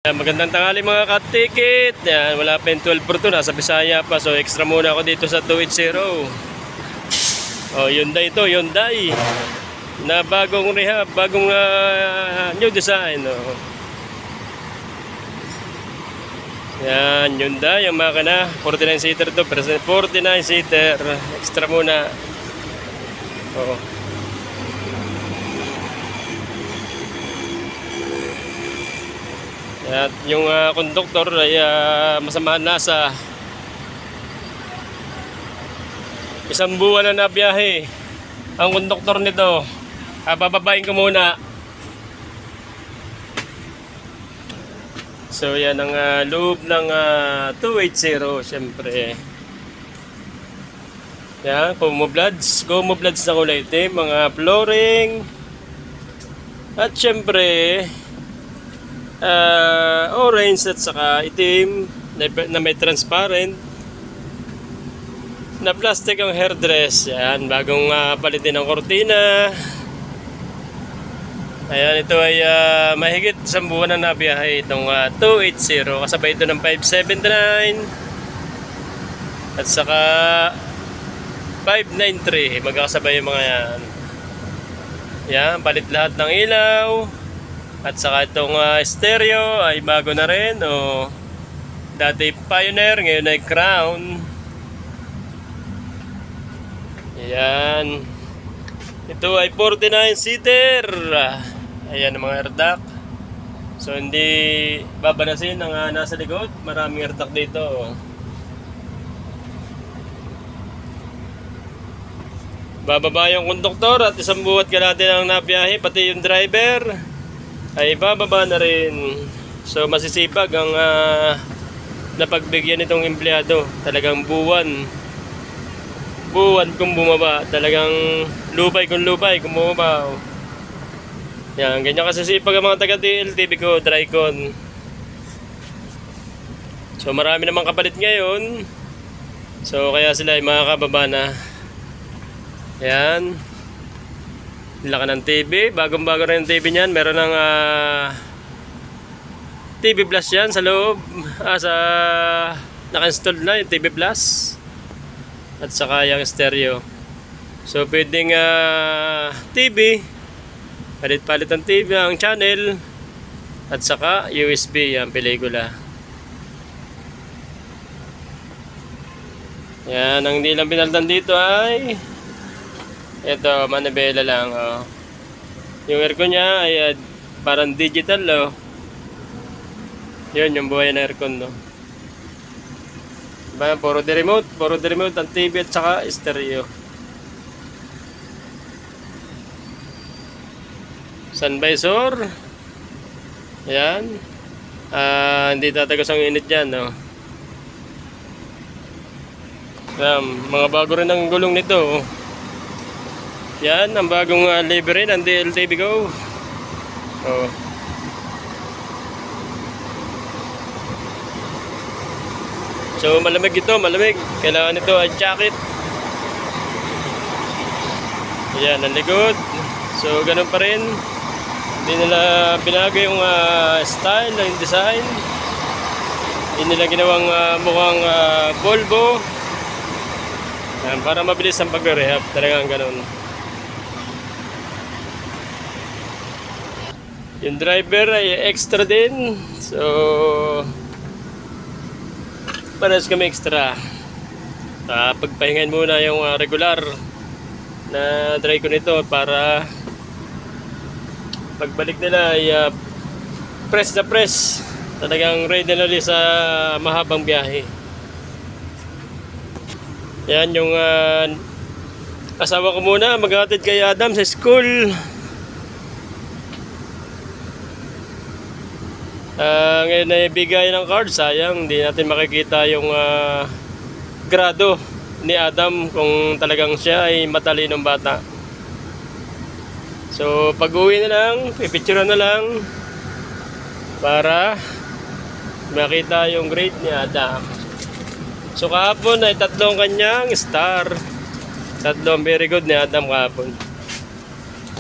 Magandang tanghali mga katikit. Yan, wala pa yung 12 for 2, nasa Bisaya pa. So extra muna ako dito sa 280. Oh, Hyundai ito, Hyundai. Na bagong rehab, bagong new design. Oh. Yan, Hyundai, yung makina. 49-seater to, 49-seater. Extra muna. Oh. At yung konduktor ay masama na sa isang buwan na nabiyahe. Ang konduktor nito, bababain ko muna. So yan ang loob ng 280 syempre. Yan, Como Bloods na kulay itim, mga flooring. At syempre orange at saka itim na may transparent na plastic ang hairdress. Yan, bagong palitin ng kortina. Ayan, ito ay mahigit isang buwan na nabiyahe itong 280. Kasabay ito ng 579 at saka 593. Magkakasabay yung mga yan. Yan, palit lahat ng ilaw. At saka itong stereo ay bago na rin. Dati Pioneer, ngayon ay Crown. Ayan. Ito ay 49-seater. Ayan ang mga airduct. So hindi babanasin ang nasa likod. Maraming airduct dito. Bababa yung konduktor at isang buwat kalahati ang nabiyahe. Pati yung driver ay bababa na rin. So masisipag ang napagbigyan itong empleyado. Talagang buwan kung bumaba. Talagang lupay kung bumaba. Yan, ganyan kasisipag ang mga taga-DLTV ko, Drycon. So marami namang kapalit ngayon. So kaya sila ay makakababa na. Yan, laki ng TV, bagong-bago rin yung TV niyan. Meron ng TV Plus yan sa loob. Naka-install na yung TV Plus. At saka yung stereo. So pwedeng TV, palit-palit ang TV, ang channel. At saka USB, yung pelikula. Yan, ang hindi lang pinaltan dito ay ito, manibela lang. Yung aircon niya ay parang digital. Yun yung buhay na aircon. Diba? Puro de remote ang TV at saka stereo. Sun visor. Yan. Hindi tatagos ang init dyan. Mga bago rin ang gulong nito. Yan, ang bagong livery ng DLTV Go. So malamig ito, malamig. Kailangan ito ay jacket. Yan, ang likod. So ganun pa rin. Hindi nila binago yung style, yung design. Hindi nila ginawang mukhang Volvo. Yan, para mabilis ang pag-rehab. Talagang ganun. Yung driver ay extra din. So pares kami extra. Pagpahingain muna yung regular na dry ko nito para pagbalik nila ay press na press. Talagang ready na ulit sa mahabang biyahe. Yan yung asawa ko muna maghatid kay Adam sa school. Ngayon ay bigay ng card. Sayang hindi natin makikita yung grado ni Adam kung talagang siya ay matalinong bata. So pag uwi na lang, pipicturean na lang para makita yung grade ni Adam. So kahapon ay 3 kanyang star. 3 very good ni Adam kahapon.